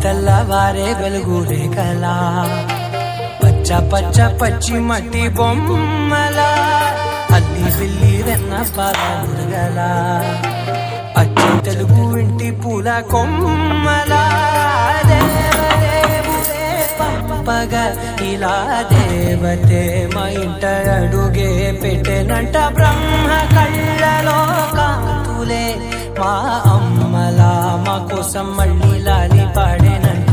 తెల్లవారే వెలుగురే కలా పచ్చ పచ్చ పచ్చి మట్టి బొమ్మల అల్లి పిల్లి వెన్న పాల మురగల అచ్చి తెలుగు ఇంటి పూల కొమ్మల పంపగా ఇలా దేవతే మా ఇంట అడుగే పెట్టెనంట బ్రహ్మ కళ్ళలో కాంతులే మా అమ్మలా మా కోసం మళ్ళీ లాలి పాడేనంట.